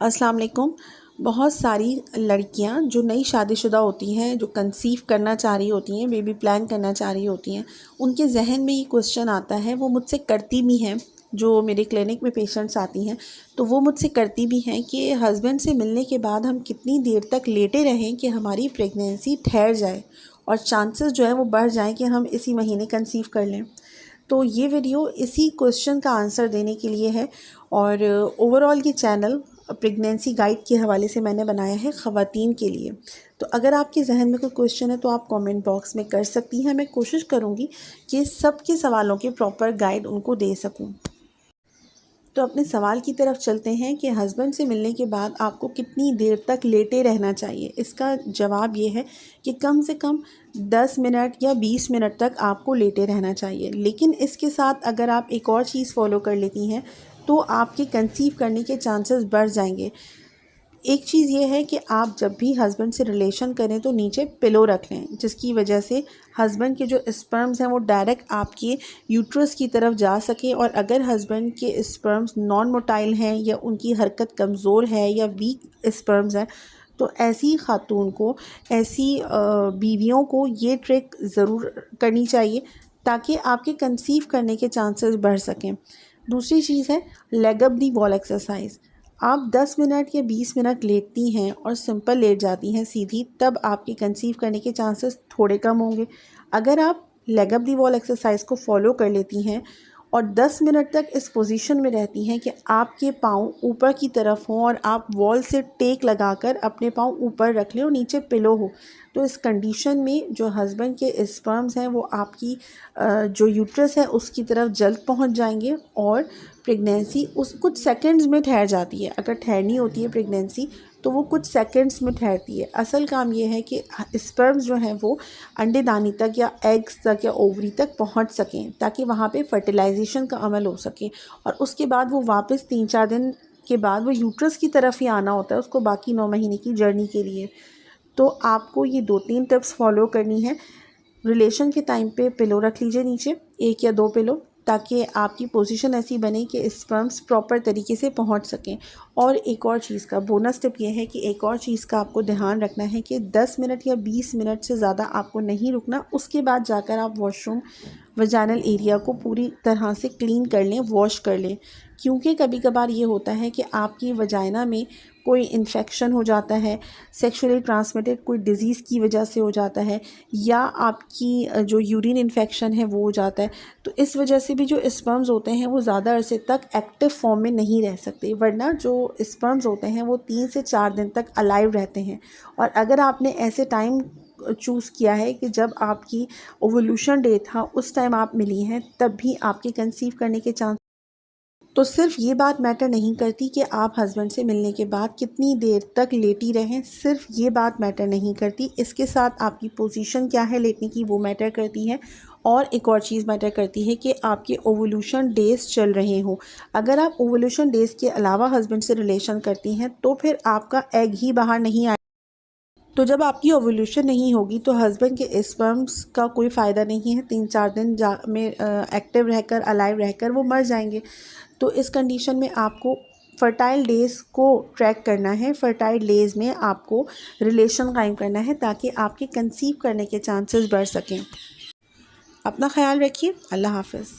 अस्सलाम वालेकुम। बहुत सारी लड़कियां जो नई शादीशुदा होती हैं, जो कंसीव करना चाह रही होती हैं, बेबी प्लान करना चाह रही होती हैं, उनके जहन में ये क्वेश्चन आता है, वो मुझसे करती भी हैं। जो मेरे क्लिनिक में पेशेंट्स आती हैं तो वो मुझसे करती भी हैं कि हस्बैंड से मिलने के बाद हम कितनी देर तक लेटे रहें कि हमारी प्रेगनेंसी ठहर जाए और चांसेस जो है वो बढ़ जाएं कि हम इसी महीने कंसीव कर लें। तो ये वीडियो इसी क्वेश्चन का आंसर देने के लिए है और ओवरऑल ये चैनल प्रेगनेंसी गाइड के हवाले से मैंने बनाया है ख़वातीन के लिए। तो अगर आपके जहन में कोई क्वेश्चन है तो आप कमेंट बॉक्स में कर सकती हैं। मैं कोशिश करूँगी कि सबके सवालों के प्रॉपर गाइड उनको दे सकूँ। तो अपने सवाल की तरफ चलते हैं कि हस्बैंड से मिलने के बाद आपको कितनी देर तक लेटे रहना चाहिए। इसका जवाब ये है कि कम से कम 10 मिनट या 20 मिनट तक आपको लेटे रहना चाहिए। लेकिन इसके साथ अगर आप एक और चीज़ फॉलो कर लेती हैं तो आपके कंसीव करने के चांसेस बढ़ जाएंगे। एक चीज़ ये है कि आप जब भी हस्बैंड से रिलेशन करें तो नीचे पिलो रख लें, जिसकी वजह से हस्बैंड के जो स्पर्म्स हैं वो डायरेक्ट आपके यूट्रस की तरफ जा सके। और अगर हस्बैंड के स्पर्म्स नॉन मोटाइल हैं या उनकी हरकत कमज़ोर है या वीक स्पर्म्स हैं तो ऐसी खातून को, ऐसी बीवियों को ये ट्रिक ज़रूर करनी चाहिए ताकि आपके कंसीव करने के चांसेस बढ़ सकें। दूसरी चीज़ है leg up the wall exercise. आप 10 मिनट या 20 मिनट लेटती हैं और सिंपल लेट जाती हैं सीधी, तब आपके कंसीव करने के चांसेस थोड़े कम होंगे। अगर आप leg up the wall exercise को फॉलो कर लेती हैं और 10 मिनट तक इस पोजीशन में रहती हैं कि आपके पाँव ऊपर की तरफ हों और आप वॉल से टेक लगाकर अपने पाँव ऊपर रख लें और नीचे पिलो हो, तो इस कंडीशन में जो हस्बैंड के स्पर्म्स हैं वो आपकी जो यूट्रस है उसकी तरफ जल्द पहुंच जाएंगे और प्रेगनेंसी उस कुछ सेकंड्स में ठहर जाती है। अगर ठहरनी होती है प्रेगनेंसी तो वो कुछ सेकंड्स में ठहरती है। असल काम ये है कि स्पर्म्स जो हैं वो अंडेदानी तक या एग्स तक या ओवरी तक पहुंच सकें ताकि वहाँ पे फर्टिलाइजेशन का अमल हो सके और उसके बाद वो वापस 3-4 दिन के बाद वो यूट्रस की तरफ ही आना होता है उसको बाकी 9 महीने की जर्नी के लिए। तो आपको ये 2-3 टिप्स फॉलो करनी है। रिलेशन के टाइम पे पिलो रख लीजिए नीचे, 1 या 2 पिलो, ताकि आपकी पोजीशन ऐसी बने कि स्पर्म्स प्रॉपर तरीके से पहुंच सकें। और एक और चीज़ का बोनस टिप ये है कि एक और चीज़ का आपको ध्यान रखना है कि 10 मिनट या 20 मिनट से ज़्यादा आपको नहीं रुकना। उसके बाद जाकर आप वॉशरूम, वजाइनल एरिया को पूरी तरह से क्लीन कर लें, वॉश कर लें, क्योंकि कभी कभार ये होता है कि आपकी वजाइना में कोई इन्फेक्शन हो जाता है, सेक्सुअली ट्रांसमिटेड कोई डिज़ीज़ की वजह से हो जाता है, या आपकी जो यूरिन इन्फेक्शन है वो हो जाता है। तो इस वजह से भी जो स्पर्म्स होते हैं वो ज़्यादा अरसे तक एक्टिव फॉर्म में नहीं रह सकते, वरना जो स्पर्म्स होते हैं वो 3 से 4 दिन तक अलाइव रहते हैं। और अगर आपने ऐसे टाइम चूज़ किया है कि जब आपकी ओवुलेशन डे था उस टाइम आप मिली हैं, तब भी आपके कंसीव करने के चांस। तो सिर्फ ये बात मैटर नहीं करती कि आप हस्बैंड से मिलने के बाद कितनी देर तक लेटी रहें, सिर्फ ये बात मैटर नहीं करती, इसके साथ आपकी पोजीशन क्या है लेटने की वो मैटर करती है। और एक और चीज़ मैटर करती है कि आपके ओवुलेशन डेज़ चल रहे हों। अगर आप ओवुलेशन डेज़ के अलावा हस्बैंड से रिलेशन करती हैं तो फिर आपका एग ही बाहर नहीं आए। तो जब आपकी ओवुलेशन नहीं होगी तो हस्बैंड के स्पर्म्स का कोई फ़ायदा नहीं है। 3-4 दिन में एक्टिव रहकर, अलाइव रहकर वो मर जाएंगे। तो इस कंडीशन में आपको फ़र्टाइल डेज़ को ट्रैक करना है। फ़र्टाइल डेज़ में आपको रिलेशन कायम करना है ताकि आपके कंसीव करने के चांसेस बढ़ सकें। अपना ख्याल रखिए। अल्लाह हाफ़िज़।